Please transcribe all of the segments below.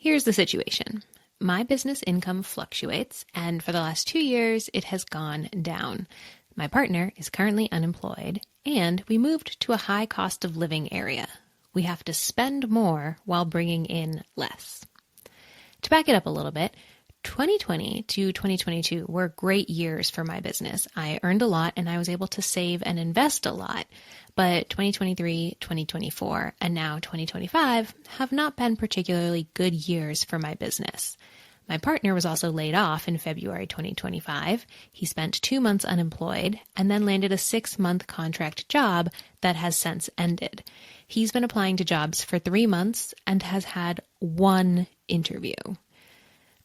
Here's the situation. My business income fluctuates, and for the last 2 years, it has gone down. My partner is currently unemployed, and we moved to a high cost of living area. We have to spend more while bringing in less. To back it up a little bit, 2020 to 2022 were great years for my business. I earned a lot and I was able to save and invest a lot. But 2023, 2024, and now 2025 have not been particularly good years for my business. My partner was also laid off in February 2025. He spent 2 months unemployed and then landed a 6-month contract job that has since ended. He's been applying to jobs for 3 months and has had 1 interview.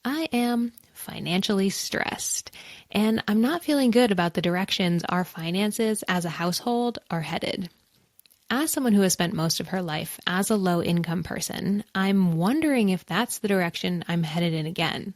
I am financially stressed, and I'm not feeling good about the directions our finances as a household are headed. As someone who has spent most of her life as a low-income person, I'm wondering if that's the direction I'm headed in again.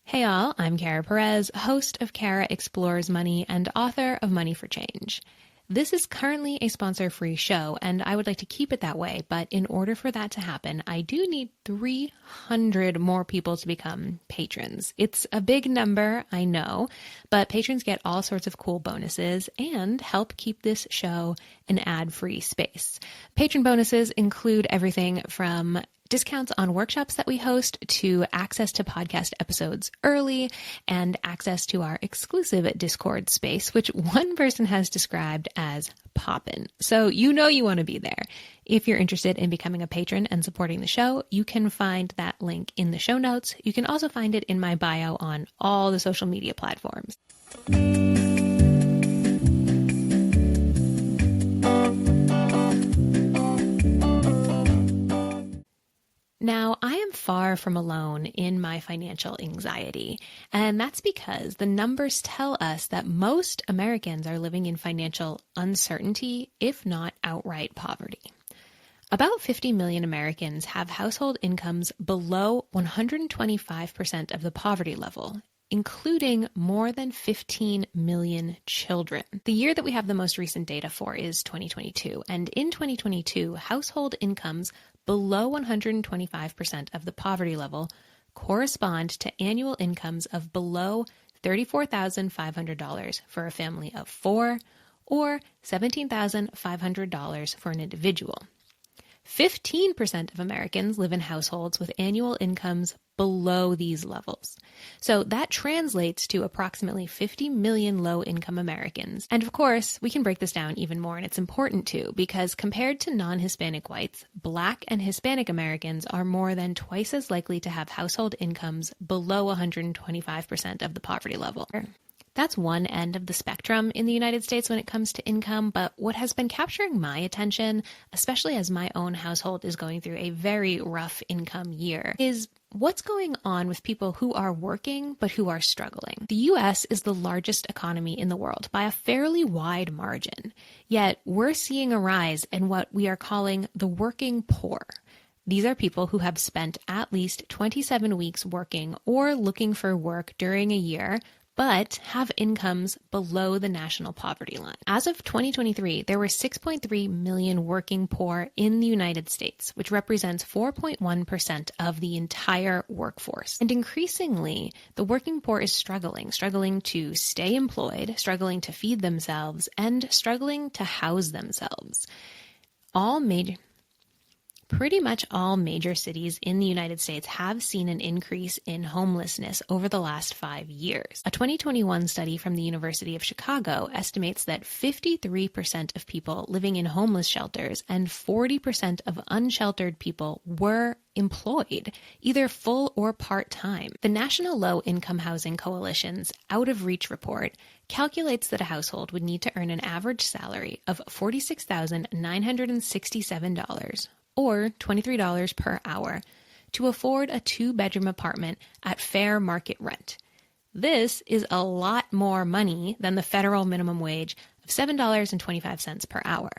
Hey all, I'm Kara Perez, host of Kara Explores Money and author of Money for Change. This is currently a sponsor-free show, and I would like to keep it that way, but in order for that to happen, I do need 300 more people to become patrons. It's a big number, I know, but patrons get all sorts of cool bonuses and help keep this show an ad-free space. Patron bonuses include everything from discounts on workshops that we host to access to podcast episodes early and access to our exclusive Discord space, which one person has described as poppin'. So you know you want to be there. If you're interested in becoming a patron and supporting the show, you can find that link in the show notes. You can also find it in my bio on all the social media platforms. Now, I am far from alone in my financial anxiety, and that's because the numbers tell us that most Americans are living in financial uncertainty, if not outright poverty. About 50 million Americans have household incomes below 125% of the poverty level, including more than 15 million children. The year that we have the most recent data for is 2022, and in 2022, household incomes below 125% of the poverty level correspond to annual incomes of below $34,500 for a family of 4 or $17,500 for an individual. 15% of Americans live in households with annual incomes below these levels. So that translates to approximately 50 million low-income Americans. And of course, we can break this down even more, and it's important to, because compared to non-Hispanic whites, Black and Hispanic Americans are more than twice as likely to have household incomes below 125% of the poverty level. That's one end of the spectrum in the United States when it comes to income, but what has been capturing my attention, especially as my own household is going through a very rough income year, is what's going on with people who are working but who are struggling. The U.S. is the largest economy in the world by a fairly wide margin, yet we're seeing a rise in what we are calling the working poor. These are people who have spent at least 27 weeks working or looking for work during a year, but have incomes below the national poverty line. As of 2023, there were 6.3 million working poor in the United States, which represents 4.1% of the entire workforce. And increasingly, the working poor is struggling to stay employed, struggling to feed themselves, and struggling to house themselves. Pretty much all major cities in the United States have seen an increase in homelessness over the last 5 years. A 2021 study from the University of Chicago estimates that 53% of people living in homeless shelters and 40% of unsheltered people were employed, either full or part-time. The National Low Income Housing Coalition's Out of Reach report calculates that a household would need to earn an average salary of $46,967 or $23 per hour to afford a 2-bedroom apartment at fair market rent. This is a lot more money than the federal minimum wage of $7.25 per hour.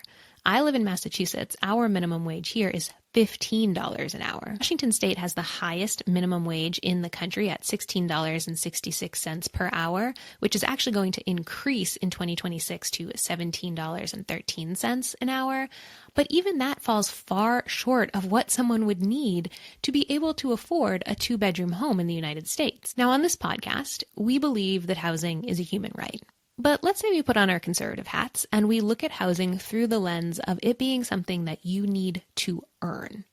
I live in Massachusetts. Our minimum wage here is $15 an hour. Washington State has the highest minimum wage in the country at $16.66 per hour, which is actually going to increase in 2026 to $17.13 an hour. But even that falls far short of what someone would need to be able to afford a 2-bedroom home in the United States. Now, on this podcast, we believe that housing is a human right. But let's say we put on our conservative hats and we look at housing through the lens of it being something that you need to earn.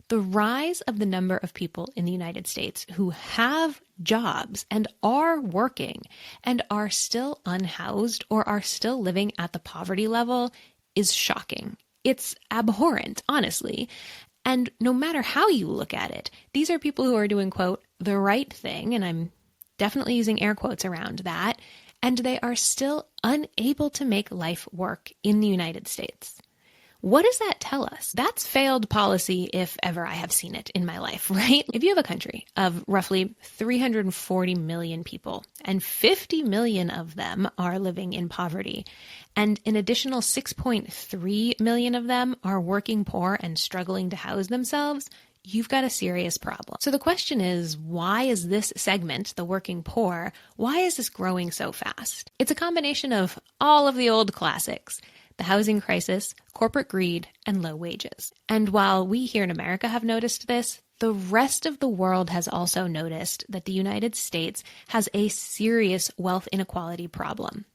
The rise of the number of people in the United States who have jobs and are working and are still unhoused or are still living at the poverty level is shocking. It's abhorrent, honestly. And no matter how you look at it, these are people who are doing, quote, the right thing, and I'm definitely using air quotes around that, and they are still unable to make life work in the United States. What does that tell us? That's failed policy if ever I have seen it in my life, right? If you have a country of roughly 340 million people and 50 million of them are living in poverty, and an additional 6.3 million of them are working poor and struggling to house themselves, you've got a serious problem. So the question is, why is this segment, the working poor, why is this growing so fast? It's a combination of all of the old classics: the housing crisis, corporate greed, and low wages. And while we here in America have noticed this, the rest of the world has also noticed that the United States has a serious wealth inequality problem.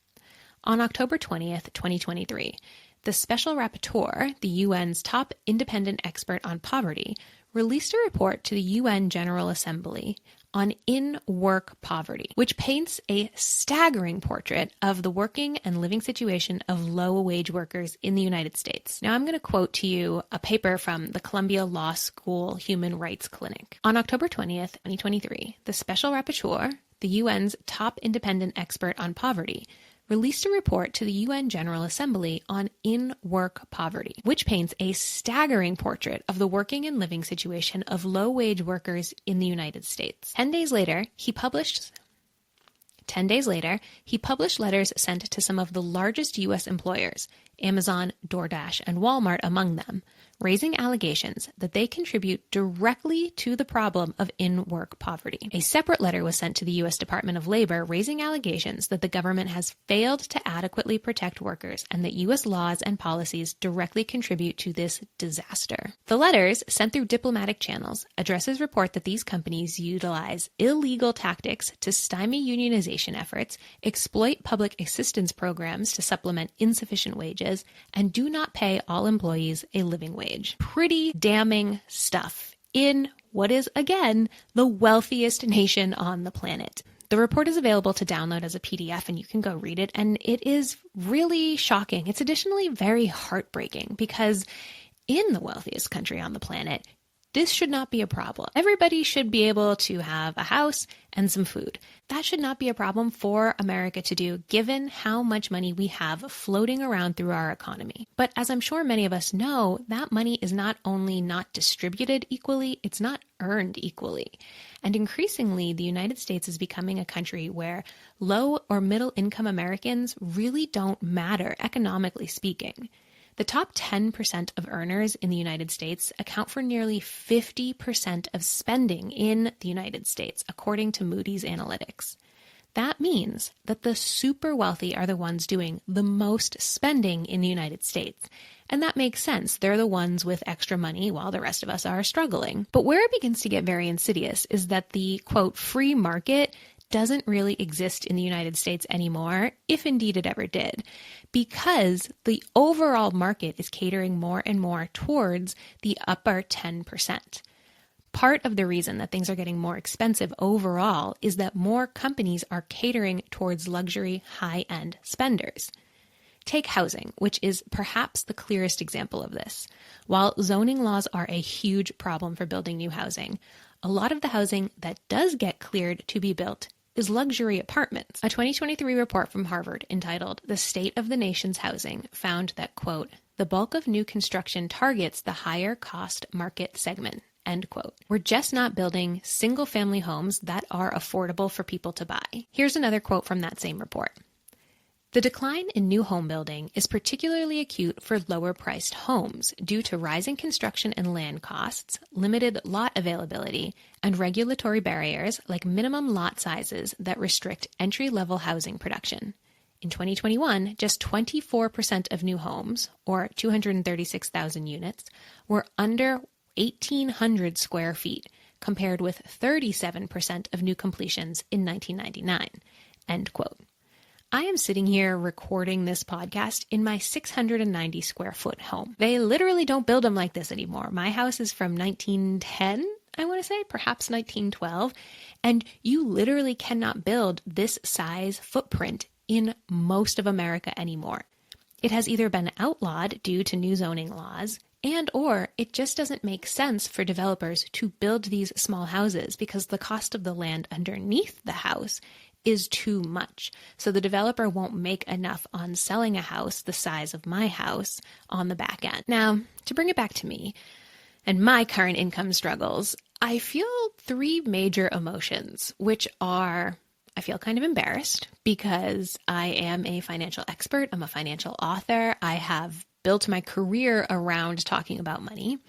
On October 20th, 2023, the Special Rapporteur, the UN's top independent expert on poverty, released a report to the UN General Assembly on in-work poverty, which paints a staggering portrait of the working and living situation of low-wage workers in the United States. Now, I'm going to quote to you a paper from the Columbia Law School Human Rights Clinic. On October 20th, 2023, the Special Rapporteur, the UN's top independent expert on poverty, released a report to the UN General Assembly on in-work poverty, which paints a staggering portrait of the working and living situation of low-wage workers in the United States. 10 days later, he published letters sent to some of the largest U.S. employers, Amazon, DoorDash, and Walmart among them, raising allegations that they contribute directly to the problem of in-work poverty. A separate letter was sent to the U.S. Department of Labor raising allegations that the government has failed to adequately protect workers and that U.S. laws and policies directly contribute to this disaster. The letters, sent through diplomatic channels, addresses report that these companies utilize illegal tactics to stymie unionization efforts, exploit public assistance programs to supplement insufficient wages, and do not pay all employees a living wage. Pretty damning stuff in what is, again, the wealthiest nation on the planet. The report is available to download as a PDF, and you can go read it, and it is really shocking. It's additionally very heartbreaking because in the wealthiest country on the planet, this should not be a problem. Everybody should be able to have a house and some food. That should not be a problem for America to do, given how much money we have floating around through our economy. But as I'm sure many of us know, that money is not only not distributed equally, it's not earned equally. And increasingly, the United States is becoming a country where low or middle income Americans really don't matter, economically speaking. The top 10% of earners in the United States account for nearly 50% of spending in the United States, according to Moody's Analytics. That means that the super wealthy are the ones doing the most spending in the United States. And that makes sense. They're the ones with extra money while the rest of us are struggling. But where it begins to get very insidious is that the, quote, free market doesn't really exist in the United States anymore, if indeed it ever did, because the overall market is catering more and more towards the upper 10%. Part of the reason that things are getting more expensive overall is that more companies are catering towards luxury, high-end spenders. Take housing, which is perhaps the clearest example of this. While zoning laws are a huge problem for building new housing, a lot of the housing that does get cleared to be built is luxury apartments. A 2023 report from Harvard entitled The State of the Nation's Housing found that, quote, the bulk of new construction targets the higher cost market segment, end quote. We're just not building single family homes that are affordable for people to buy. Here's another quote from that same report. The decline in new home building is particularly acute for lower-priced homes due to rising construction and land costs, limited lot availability, and regulatory barriers like minimum lot sizes that restrict entry-level housing production. In 2021, just 24% of new homes, or 236,000 units, were under 1,800 square feet, compared with 37% of new completions in 1999. End quote. I am sitting here recording this podcast in my 690 square foot home. They literally don't build them like this anymore. My house is from 1910, I want to say, perhaps 1912, and you literally cannot build this size footprint in most of America anymore. It has either been outlawed due to new zoning laws, and or it just doesn't make sense for developers to build these small houses because the cost of the land underneath the house is too much. So the developer won't make enough on selling a house the size of my house on the back end. Now, to bring it back to me and my current income struggles, I feel three major emotions, which are I feel kind of embarrassed because I am a financial expert. I'm a financial author. I have built my career around talking about money.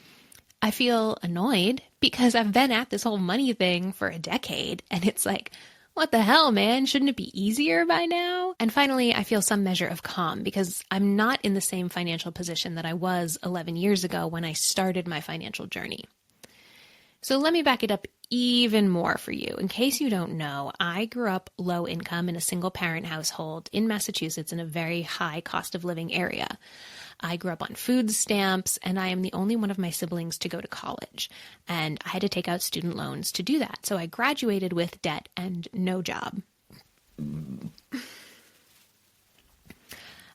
I feel annoyed because I've been at this whole money thing for a decade, and it's like, what the hell, man? Shouldn't it be easier by now? And finally, I feel some measure of calm because I'm not in the same financial position that I was 11 years ago when I started my financial journey. So let me back it up even more for you. In case you don't know, I grew up low income in a single parent household in Massachusetts in a very high cost of living area. I grew up on food stamps, and I am the only one of my siblings to go to college. And I had to take out student loans to do that. So I graduated with debt and no job.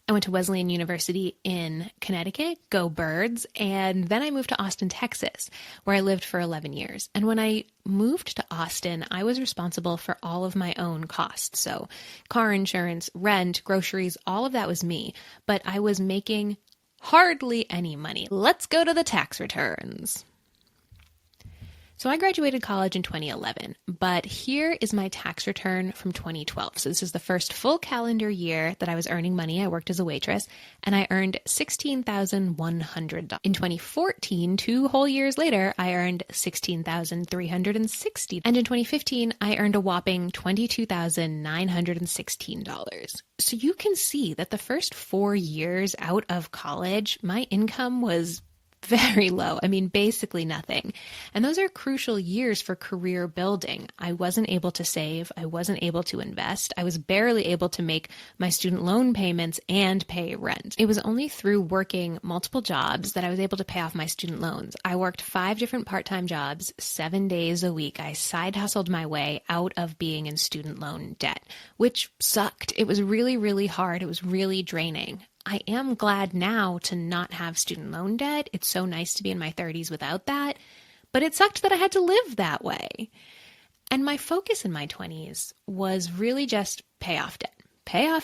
I went to Wesleyan University in Connecticut, go Birds, and then I moved to Austin, Texas, where I lived for 11 years. And when I moved to Austin, I was responsible for all of my own costs. So car insurance, rent, groceries, all of that was me. But I was making hardly any money. Let's go to the tax returns. So I graduated college in 2011, but here is my tax return from 2012. So this is the first full calendar year that I was earning money. I worked as a waitress, and I earned $16,100. In 2014, 2 whole years later, I earned $16,360. And in 2015, I earned a whopping $22,916. So you can see that the first 4 years out of college, my income was very low. I mean, basically nothing. And those are crucial years for career building. I wasn't able to save. I wasn't able to invest. I was barely able to make my student loan payments and pay rent. It was only through working multiple jobs that I was able to pay off my student loans. I worked 5 different part-time jobs, 7 days a week. I side hustled my way out of being in student loan debt, which sucked. It was really, really hard. It was really draining. I am glad now to not have student loan debt. It's so nice to be in my 30s without that, but it sucked that I had to live that way. And my focus in my 20s was really just pay off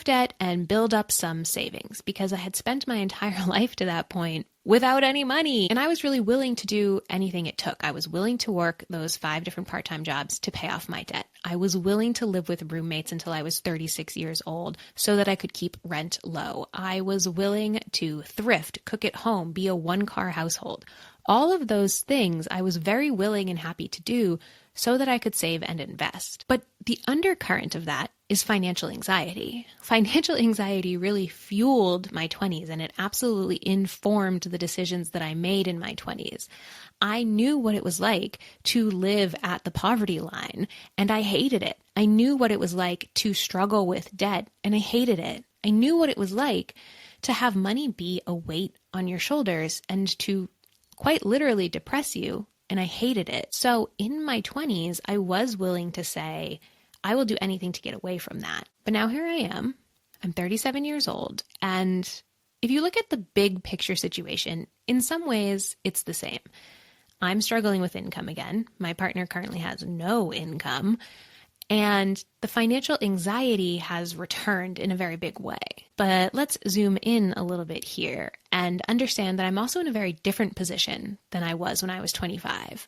debt and build up some savings because I had spent my entire life to that point without any money. And I was really willing to do anything it took. I was willing to work those 5 different part-time jobs to pay off my debt. I was willing to live with roommates until I was 36 years old so that I could keep rent low. I was willing to thrift, cook at home, be a 1-car household. All of those things I was very willing and happy to do so that I could save and invest. But the undercurrent of that is financial anxiety. Financial anxiety really fueled my 20s, and it absolutely informed the decisions that I made in my 20s. I knew what it was like to live at the poverty line, and I hated it. I knew what it was like to struggle with debt, and I hated it. I knew what it was like to have money be a weight on your shoulders and to quite literally depress you, and I hated it. So in my 20s, I was willing to say, I will do anything to get away from that. But now here I am. I'm 37 years old, and if you look at the big picture situation, in some ways, it's the same. I'm struggling with income again. My partner currently has no income, and the financial anxiety has returned in a very big way. But let's zoom in a little bit here and understand that I'm also in a very different position than I was when I was 25.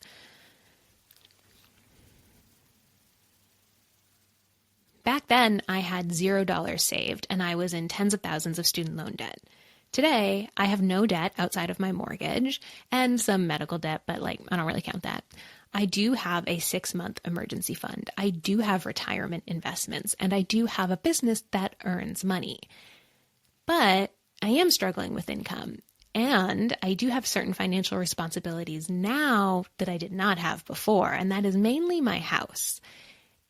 Back then, I had $0 saved and I was in tens of thousands of student loan debt. Today, I have no debt outside of my mortgage and some medical debt, but I don't really count that. I do have a 6-month emergency fund. I do have retirement investments, and I do have a business that earns money. But I am struggling with income, and I do have certain financial responsibilities now that I did not have before, and that is mainly my house.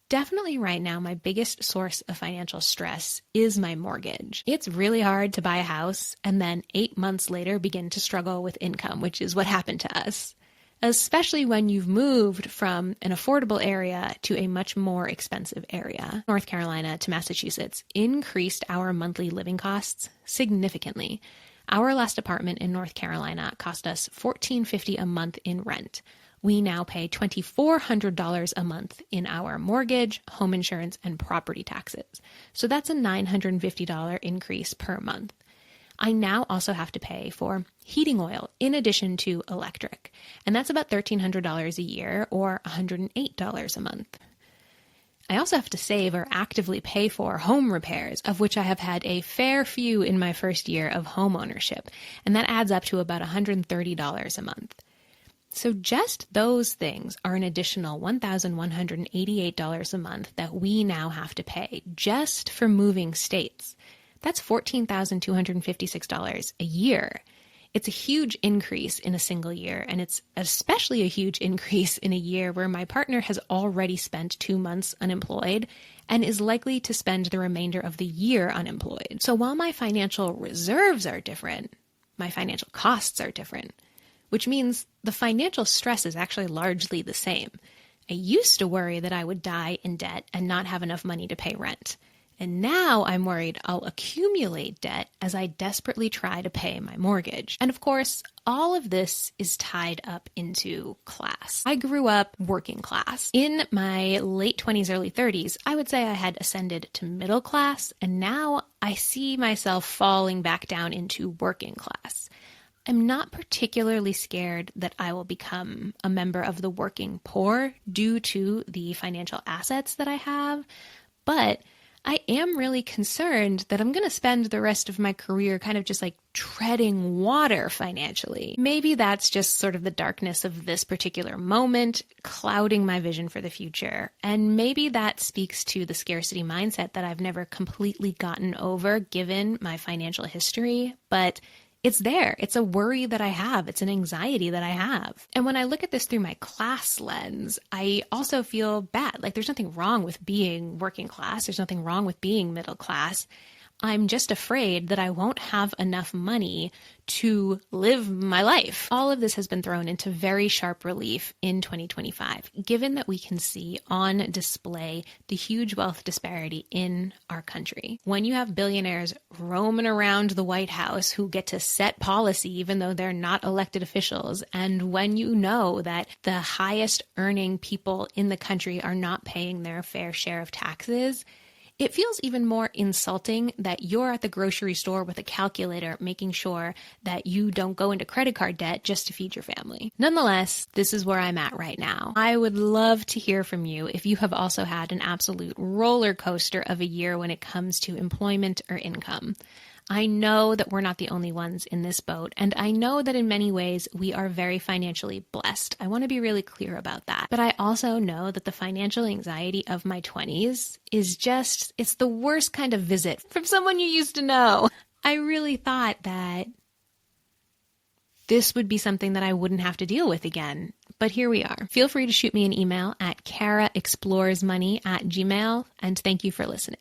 Definitely right now, my biggest source of financial stress is my mortgage. It's really hard to buy a house and then 8 months later begin to struggle with income, which is what happened to us. Especially when you've moved from an affordable area to a much more expensive area. North Carolina to Massachusetts increased our monthly living costs significantly. Our last apartment in North Carolina cost us $1,450 a month in rent. We now pay $2,400 a month in our mortgage, home insurance, and property taxes. So that's a $950 increase per month. I now also have to pay for heating oil in addition to electric, and that's about $1,300 a year or $108 a month. I also have to save or actively pay for home repairs, of which I have had a fair few in my first year of home ownership, and that adds up to about $130 a month. So just those things are an additional $1,188 a month that we now have to pay just for moving states. That's $14,256 a year. It's a huge increase in a single year, and it's especially a huge increase in a year where my partner has already spent 2 months unemployed and is likely to spend the remainder of the year unemployed. So while my financial reserves are different, my financial costs are different, which means the financial stress is actually largely the same. I used to worry that I would die in debt and not have enough money to pay rent. And now I'm worried I'll accumulate debt as I desperately try to pay my mortgage. And of course, all of this is tied up into class. I grew up working class. In my late 20s, early 30s, I would say I had ascended to middle class, and now I see myself falling back down into working class. I'm not particularly scared that I will become a member of the working poor due to the financial assets that I have, but I am really concerned that I'm going to spend the rest of my career kind of just treading water financially. Maybe that's just sort of the darkness of this particular moment, clouding my vision for the future. And maybe that speaks to the scarcity mindset that I've never completely gotten over given my financial history, but it's there. It's a worry that I have. It's an anxiety that I have. And when I look at this through my class lens, I also feel bad. There's nothing wrong with being working class. There's nothing wrong with being middle class. I'm just afraid that I won't have enough money to live my life. All of this has been thrown into very sharp relief in 2025, given that we can see on display the huge wealth disparity in our country. When you have billionaires roaming around the White House who get to set policy even though they're not elected officials, and when you know that the highest earning people in the country are not paying their fair share of taxes, it feels even more insulting that you're at the grocery store with a calculator making sure that you don't go into credit card debt just to feed your family. Nonetheless, this is where I'm at right now. I would love to hear from you if you have also had an absolute roller coaster of a year when it comes to employment or income. I know that we're not the only ones in this boat, and I know that in many ways we are very financially blessed. I want to be really clear about that. But I also know that the financial anxiety of my 20s is it's the worst kind of visit from someone you used to know. I really thought that this would be something that I wouldn't have to deal with again. But here we are. Feel free to shoot me an email at karaexploresmoney@gmail.com, and thank you for listening.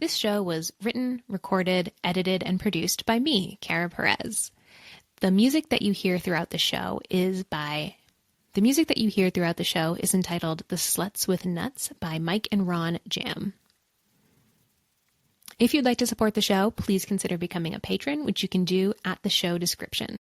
This show was written, recorded, edited, and produced by me, Kara Perez. The music that you hear throughout the show is entitled The Sluts with Nuts by Mike and Ron Jam. If you'd like to support the show, please consider becoming a patron, which you can do at the show description.